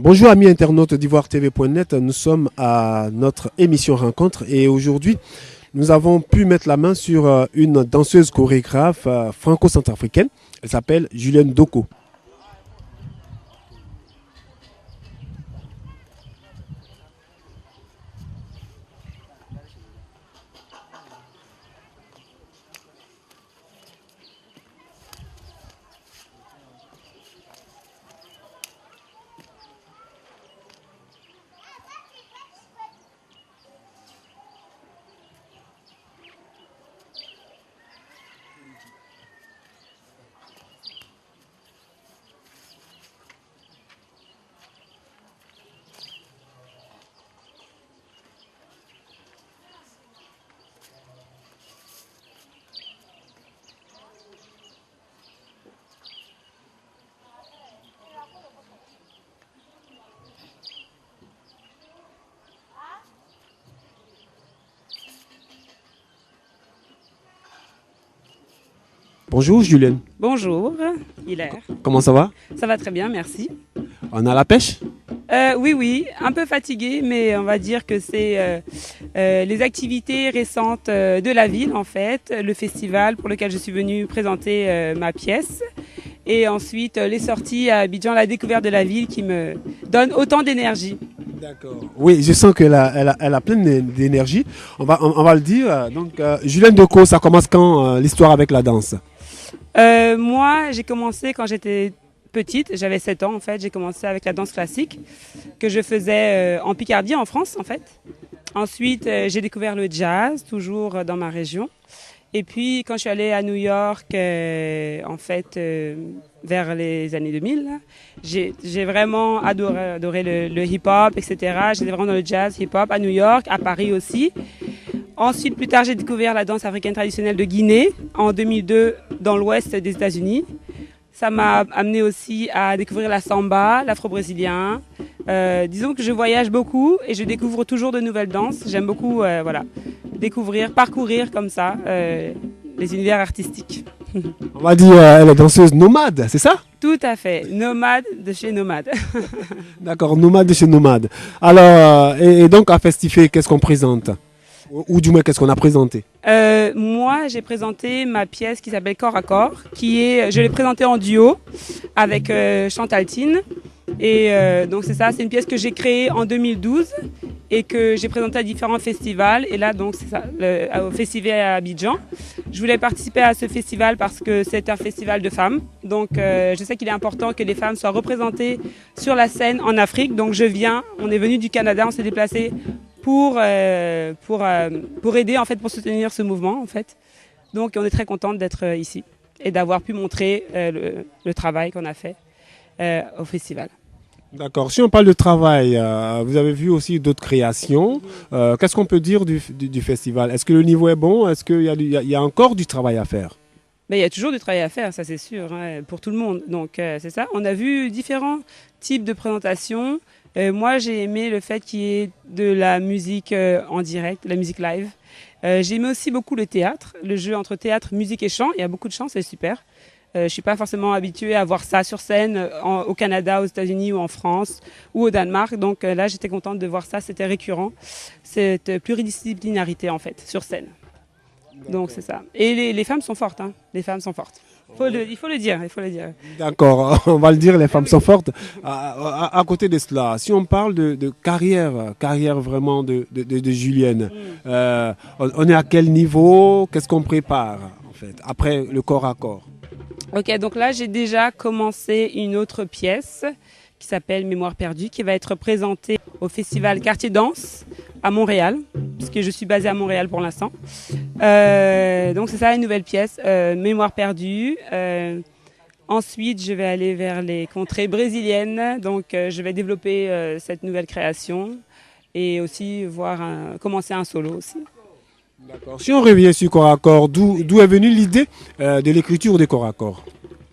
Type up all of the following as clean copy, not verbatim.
Bonjour amis internautes d'IvoireTV.net, nous sommes à notre émission Rencontre et aujourd'hui nous avons pu mettre la main sur une danseuse chorégraphe franco-centrafricaine. Elle s'appelle Julienne Doko. Bonjour Julienne. Bonjour, Hilaire. Comment ça va? Ça va très bien, merci. On a la pêche? Oui, un peu fatiguée, mais on va dire que c'est les activités récentes de la ville, en fait, le festival pour lequel je suis venue présenter ma pièce, et ensuite les sorties à Abidjan, la découverte de la ville qui me donne autant d'énergie. D'accord. Oui, je sens qu'elle a plein d'énergie. On va le dire. Donc, Julienne Doko, ça commence quand l'histoire avec la danse? Moi, j'ai commencé quand j'étais petite, j'avais 7 ans en fait, j'ai commencé avec la danse classique que je faisais en Picardie en France en fait. Ensuite, j'ai découvert le jazz, toujours dans ma région. Et puis, quand je suis allée à New York, en fait, vers les années 2000, j'ai vraiment adoré le hip-hop, etc. J'étais vraiment dans le jazz, hip-hop à New York, à Paris aussi. Ensuite, plus tard, j'ai découvert la danse africaine traditionnelle de Guinée en 2002 dans l'ouest des États-Unis. Ça m'a amené aussi à découvrir la samba, l'afro-brésilien. Disons que je voyage beaucoup et je découvre toujours de nouvelles danses. J'aime beaucoup voilà, découvrir, parcourir comme ça les univers artistiques. On va dire elle est danseuse nomade, c'est ça? Tout à fait, nomade de chez Nomade. D'accord, nomade de chez Nomade. Alors, et donc à Festifé, qu'est-ce qu'on présente? Ou du moins, qu'est-ce qu'on a présenté? Moi, j'ai présenté ma pièce qui s'appelle Corps à Corps, je l'ai présentée en duo avec Chantal Tine. Et donc c'est ça, c'est une pièce que j'ai créée en 2012 et que j'ai présentée à différents festivals. Et là, donc c'est ça, au festival à Abidjan. Je voulais participer à ce festival parce que c'est un festival de femmes. Donc je sais qu'il est important que les femmes soient représentées sur la scène en Afrique. Donc on est venu du Canada, on s'est déplacé pour aider en fait, pour soutenir ce mouvement en fait. Donc on est très contente d'être ici et d'avoir pu montrer le travail qu'on a fait au festival. D'accord. Si on parle de travail, vous avez vu aussi d'autres créations. Qu'est-ce qu'on peut dire du festival? Est-ce que le niveau est bon? Est-ce qu'il y a encore du travail à faire? Ben, il y a toujours du travail à faire, ça c'est sûr, hein, pour tout le monde. Donc c'est ça. On a vu différents types de présentations. Moi, j'ai aimé le fait qu'il y ait de la musique en direct, de la musique live. J'ai aimé aussi beaucoup le théâtre, le jeu entre théâtre, musique et chant. Il y a beaucoup de chant, c'est super. Je suis pas forcément habituée à voir ça sur scène au Canada, aux États-Unis ou en France ou au Danemark. Donc là, j'étais contente de voir ça. C'était récurrent, cette pluridisciplinarité en fait sur scène. Donc c'est ça. Et les femmes sont fortes, hein. Les femmes sont fortes. Il faut le dire. D'accord, on va le dire, les femmes sont fortes. À côté de cela, si on parle de carrière vraiment de Julienne, on est à quel niveau? Qu'est-ce qu'on prépare en fait après le corps à corps? Ok, donc là j'ai déjà commencé une autre pièce qui s'appelle Mémoire perdue, qui va être présentée au festival Quartier Danse à Montréal, puisque je suis basée à Montréal pour l'instant. Donc c'est ça, une nouvelle pièce, Mémoire perdue. Ensuite, je vais aller vers les contrées brésiliennes, donc je vais développer cette nouvelle création et aussi commencer un solo aussi. D'accord. Si on revient sur corps à corps, d'où est venue l'idée de l'écriture des corps à corps?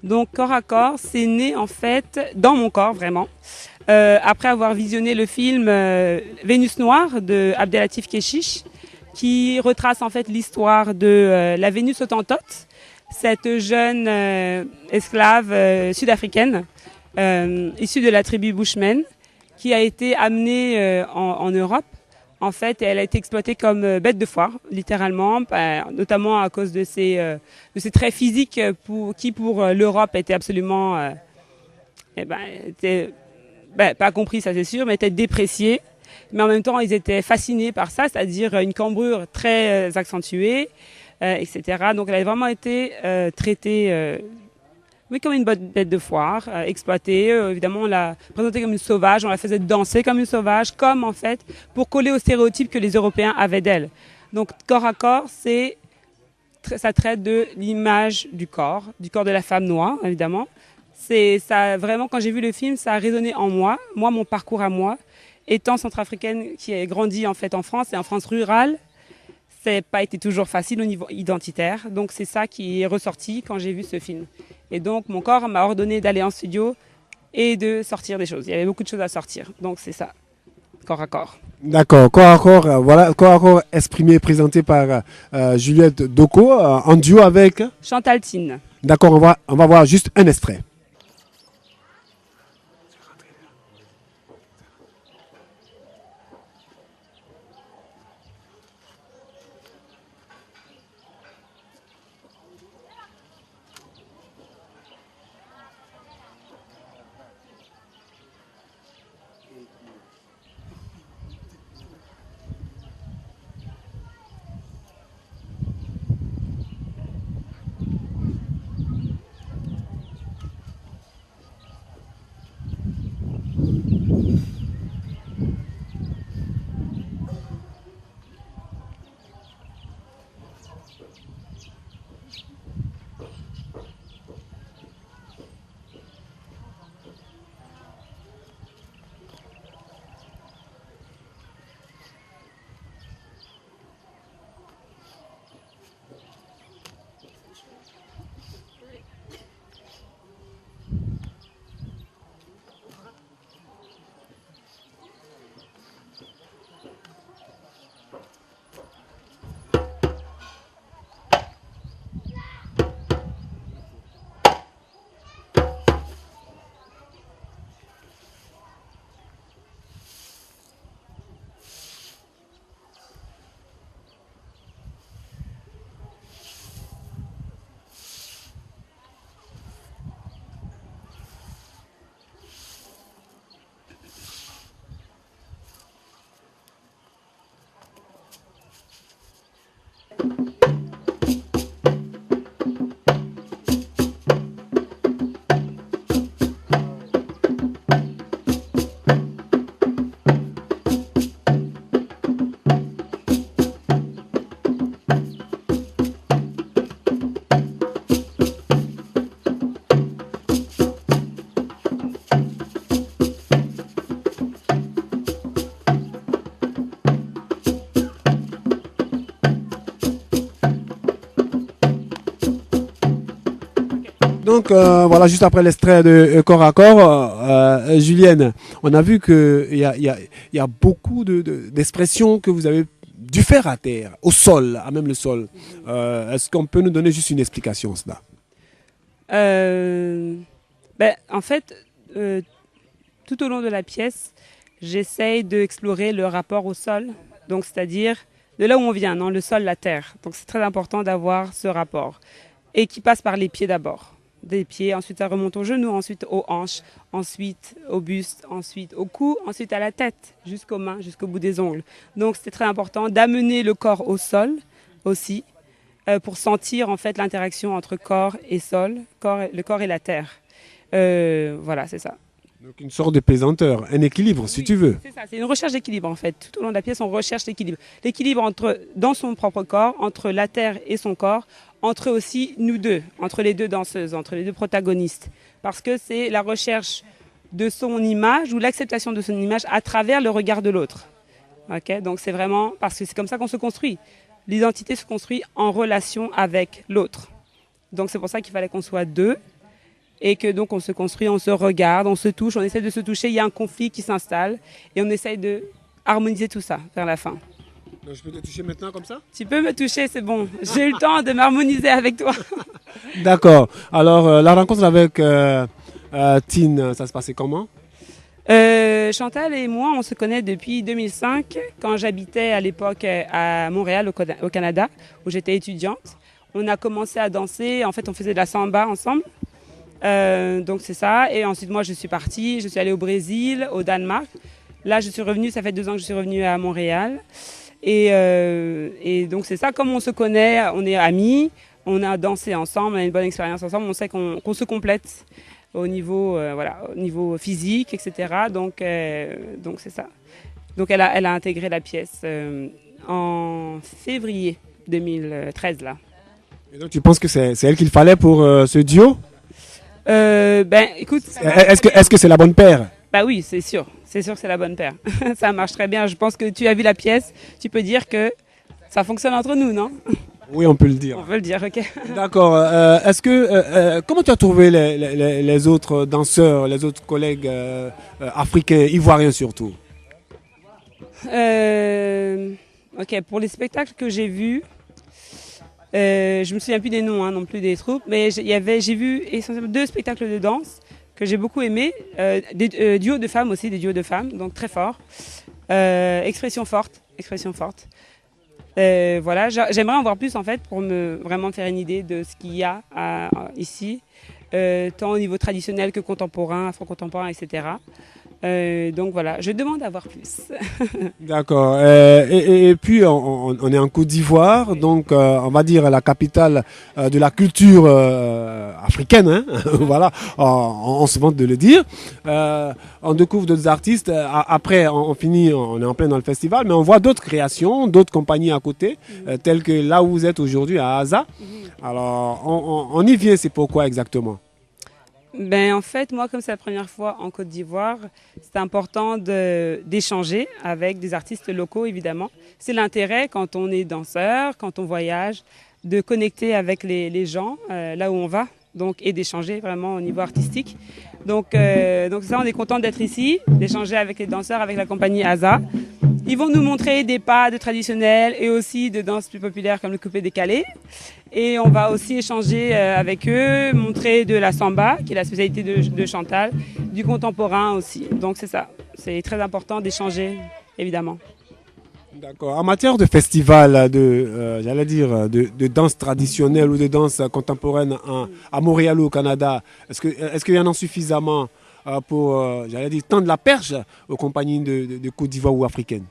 Donc corps à corps, c'est né en fait dans mon corps vraiment. Après avoir visionné le film Vénus Noire de Abdelatif Kechiche, qui retrace en fait l'histoire de la Vénus Hottentote, cette jeune esclave sud-africaine issue de la tribu Bushman, qui a été amenée en Europe. En fait, elle a été exploitée comme bête de foire, littéralement, notamment à cause de ses traits physiques qui, pour l'Europe, étaient absolument, pas compris, ça c'est sûr, mais étaient dépréciés. Mais en même temps, ils étaient fascinés par ça, c'est-à-dire une cambrure très accentuée, etc. Donc, elle a vraiment été traitée comme une bête de foire, exploitée. Évidemment, on l'a présentée comme une sauvage, on la faisait danser comme une sauvage, comme en fait, pour coller aux stéréotypes que les Européens avaient d'elle. Donc, corps à corps, ça traite de l'image du corps de la femme noire, évidemment. Ça, vraiment, quand j'ai vu le film, ça a résonné en moi, mon parcours à moi. Étant centrafricaine qui a grandi en fait en France et en France rurale, c'est pas été toujours facile au niveau identitaire. Donc c'est ça qui est ressorti quand j'ai vu ce film. Et donc mon corps m'a ordonné d'aller en studio et de sortir des choses. Il y avait beaucoup de choses à sortir. Donc c'est ça, corps à corps. D'accord, corps à corps, voilà, corps à corps exprimé, présenté par Juliette Doko, en duo avec Chantal Tine. D'accord, on va voir juste un extrait. Donc voilà, juste après l'extrait de corps à corps, Julienne, on a vu qu'il y a beaucoup d'expressions que vous avez dû faire à terre, au sol, à même le sol. Est-ce qu'on peut nous donner juste une explication cela? En fait, tout au long de la pièce, j'essaye d'explorer le rapport au sol, donc c'est-à-dire de là où on vient, non, le sol, la terre. Donc c'est très important d'avoir ce rapport et qui passe par les pieds d'abord. Des pieds, ensuite ça remonte aux genoux, ensuite aux hanches, ensuite au buste, ensuite au cou, ensuite à la tête, jusqu'aux mains, jusqu'au bout des ongles. Donc c'était très important d'amener le corps au sol aussi, pour sentir en fait l'interaction entre corps et sol, le corps et la terre. Voilà, c'est ça. Donc une sorte de pesanteur, un équilibre si tu veux. C'est ça, c'est une recherche d'équilibre en fait. Tout au long de la pièce, on recherche l'équilibre. L'équilibre dans son propre corps, entre la terre et son corps, entre aussi nous deux, entre les deux danseuses, entre les deux protagonistes. Parce que c'est la recherche de son image ou l'acceptation de son image à travers le regard de l'autre. Okay, donc c'est vraiment, parce que c'est comme ça qu'on se construit. L'identité se construit en relation avec l'autre. Donc c'est pour ça qu'il fallait qu'on soit deux. Et que donc on se construit, on se regarde, on se touche, on essaie de se toucher, il y a un conflit qui s'installe et on essaie de harmoniser tout ça vers la fin. Donc je peux te toucher maintenant comme ça? Tu peux me toucher, c'est bon. J'ai eu le temps de m'harmoniser avec toi. D'accord. Alors la rencontre avec Tine, ça se passait comment? Chantal et moi, on se connaît depuis 2005, quand j'habitais à l'époque à Montréal, au Canada, où j'étais étudiante. On a commencé à danser, en fait on faisait de la samba ensemble. Donc c'est ça, et ensuite moi je suis partie, je suis allée au Brésil, au Danemark. Là je suis revenue, ça fait 2 ans que je suis revenue à Montréal. Et donc c'est ça, comme on se connaît, on est amis, on a dansé ensemble, on a une bonne expérience ensemble, on sait qu'on se complète au niveau, voilà, au niveau physique, etc. Donc c'est ça. Donc elle a intégré la pièce en février 2013 là. Et donc tu penses que c'est elle qu'il fallait pour ce duo? Ben écoute, Est-ce que c'est la bonne paire? bah oui, c'est sûr que c'est la bonne paire. Ça marche très bien. Je pense que tu as vu la pièce, tu peux dire que ça fonctionne entre nous, non? Oui, on peut le dire. On peut le dire, ok. D'accord. Est-ce que comment tu as trouvé les autres danseurs, les autres collègues africains, ivoiriens surtout? Ok, pour les spectacles que j'ai vus, je me souviens plus des noms, hein, non plus des troupes, mais j'ai vu essentiellement 2 spectacles de danse que j'ai beaucoup aimés, des duos de femmes aussi, des duos de femmes, donc très forts. Expression forte. Voilà, j'aimerais en voir plus en fait pour vraiment me faire une idée de ce qu'il y a ici, tant au niveau traditionnel que contemporain, afro-contemporain, etc. Donc voilà, je demande à voir plus. D'accord. Et puis on est en Côte d'Ivoire, donc on va dire la capitale de la culture africaine. Hein. Voilà, on se vante de le dire. On découvre d'autres artistes. Après, on finit, on est en plein dans le festival, mais on voit d'autres créations, d'autres compagnies à côté, telles que là où vous êtes aujourd'hui à Aza. Alors, on y vient. C'est pourquoi exactement? Ben, en fait, moi, comme c'est la première fois en Côte d'Ivoire, c'est important d'échanger avec des artistes locaux, évidemment. C'est l'intérêt quand on est danseur, quand on voyage, de connecter avec les gens là où on va, donc, et d'échanger vraiment au niveau artistique. Donc ça, on est content d'être ici, d'échanger avec les danseurs, avec la compagnie Aza. Ils vont nous montrer des pas de traditionnels et aussi de danses plus populaires comme le coupé-décalé. Et on va aussi échanger avec eux, montrer de la samba, qui est la spécialité de Chantal, du contemporain aussi. Donc c'est ça, c'est très important d'échanger, évidemment. D'accord. En matière de festival, j'allais dire, de danse traditionnelle ou de danse contemporaine à Montréal ou au Canada, est-ce qu'il y en a suffisamment pour, j'allais dire, tendre la perche aux compagnies de Côte d'Ivoire ou africaines?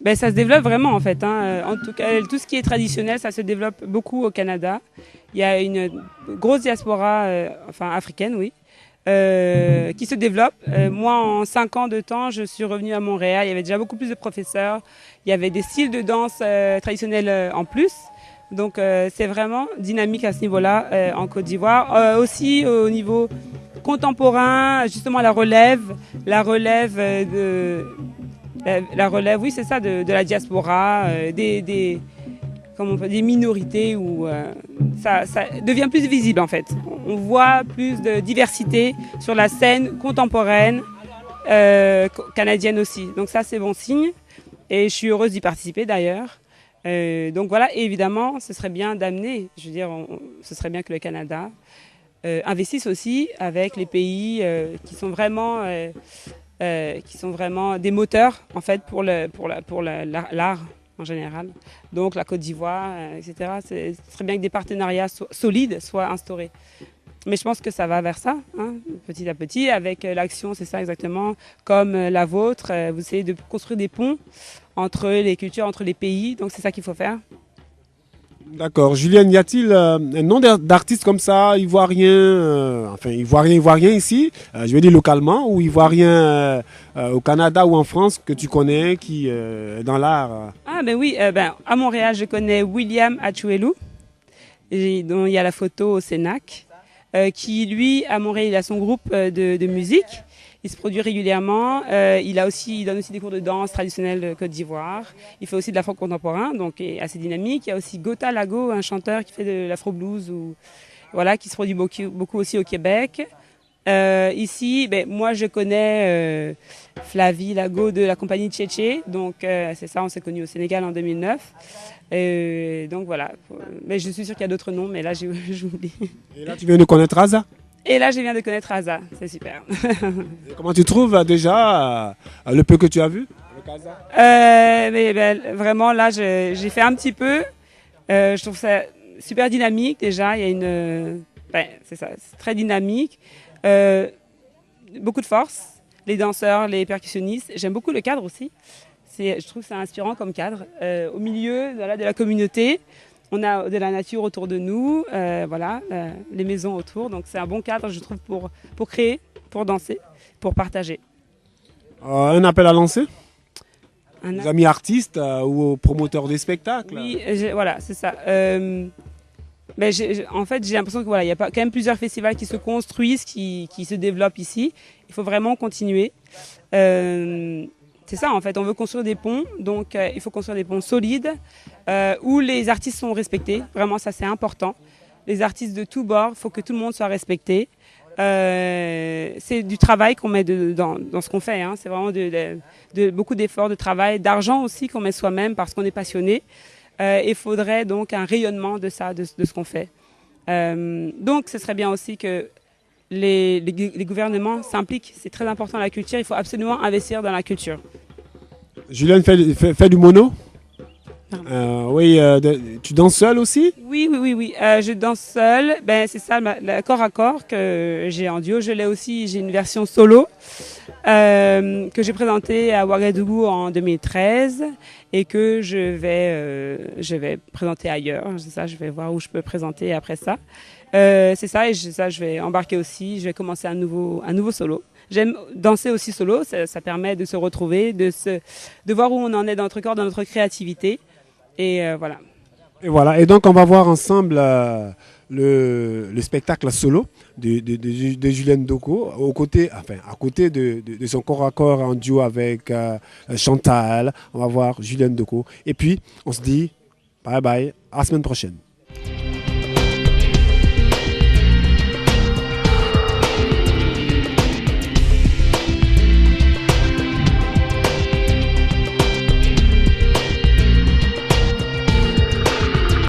Ben, ça se développe vraiment en fait. Hein. En tout cas, tout ce qui est traditionnel, ça se développe beaucoup au Canada. Il y a une grosse diaspora, africaine, oui, qui se développe. Moi, en 5 ans de temps, je suis revenue à Montréal. Il y avait déjà beaucoup plus de professeurs. Il y avait des styles de danse traditionnels en plus. Donc, c'est vraiment dynamique à ce niveau-là en Côte d'Ivoire. Aussi au niveau contemporain, justement la relève oui, c'est ça, de la diaspora, des minorités où ça devient plus visible en fait. On voit plus de diversité sur la scène contemporaine canadienne aussi. Donc ça, c'est bon signe. Et je suis heureuse d'y participer d'ailleurs. Donc voilà, et évidemment, ce serait bien d'amener, je veux dire, ce serait bien que le Canada investisse aussi avec les pays qui sont vraiment des moteurs en fait pour l'art en général. Donc la Côte d'Ivoire, etc. Ce serait bien que des partenariats solides soient instaurés. Mais je pense que ça va vers ça, hein, petit à petit, avec l'action, c'est ça exactement, comme la vôtre. Vous essayez de construire des ponts entre les cultures, entre les pays. Donc c'est ça qu'il faut faire. D'accord. Julienne, y a-t-il un nom d'artiste comme ça, ivoirien, ivoirien ici, je vais dire localement, ou ivoirien au Canada ou en France que tu connais, qui est dans l'art? Ah ben oui, à Montréal, je connais William Achuelu, dont il y a la photo au Cénac, qui lui, à Montréal, il a son groupe de musique. Il se produit régulièrement. Il donne aussi des cours de danse traditionnelle de Côte d'Ivoire. Il fait aussi de l'afro contemporain, donc est assez dynamique. Il y a aussi Gota Lago, un chanteur qui fait de l'afro blues, qui se produit beaucoup aussi au Québec. Ici, moi je connais Flavie Lago de la compagnie Tchétché, donc c'est ça, on s'est connus au Sénégal en 2009. Donc voilà, mais je suis sûre qu'il y a d'autres noms, mais là j'oublie. Et là tu viens de connaître Aza? Et là, je viens de connaître Asa, c'est super. Et comment tu trouves déjà le peu que tu as vu avec Asa? Vraiment, là, j'ai fait un petit peu. Je trouve ça super dynamique déjà. Il y a c'est ça, c'est très dynamique. Beaucoup de force. Les danseurs, les percussionnistes. J'aime beaucoup le cadre aussi. Je trouve que c'est inspirant comme cadre. Au milieu voilà, de la communauté, on a de la nature autour de nous, les maisons autour. Donc c'est un bon cadre, je trouve, pour créer, pour danser, pour partager. Un appel à lancer? Un Aux amis artistes ou aux promoteurs des spectacles? Oui, voilà, c'est ça. En fait, j'ai l'impression que voilà, il y a quand même plusieurs festivals qui se construisent, qui se développent ici. Il faut vraiment continuer. C'est ça, en fait, on veut construire des ponts, donc il faut construire des ponts solides où les artistes sont respectés. Vraiment, ça c'est important. Les artistes de tous bords, il faut que tout le monde soit respecté. C'est du travail qu'on met dans ce qu'on fait. Hein. C'est vraiment beaucoup d'efforts, de travail, d'argent aussi qu'on met soi-même parce qu'on est passionné. Il faudrait donc un rayonnement de ça, de ce qu'on fait. Donc, ce serait bien aussi que les gouvernements s'impliquent. C'est très important la culture. Il faut absolument investir dans la culture. Julienne fait du mono? Oui, tu danses seule aussi? Oui. Je danse seule. C'est ça, le corps à corps que j'ai en duo. J'ai une version solo que j'ai présentée à Ouagadougou en 2013 et que je vais présenter ailleurs. C'est ça, je vais voir où je peux présenter après ça. C'est ça, je vais embarquer aussi. Je vais commencer un nouveau solo. J'aime danser aussi solo. Ça permet de se retrouver, de voir où on en est dans notre corps, dans notre créativité. Et voilà. Et voilà. Et donc, on va voir ensemble le spectacle solo de Julienne Doko, à côté de son corps à corps en duo avec Chantal. On va voir Julienne Doko. Et puis, on se dit bye bye, à la semaine prochaine.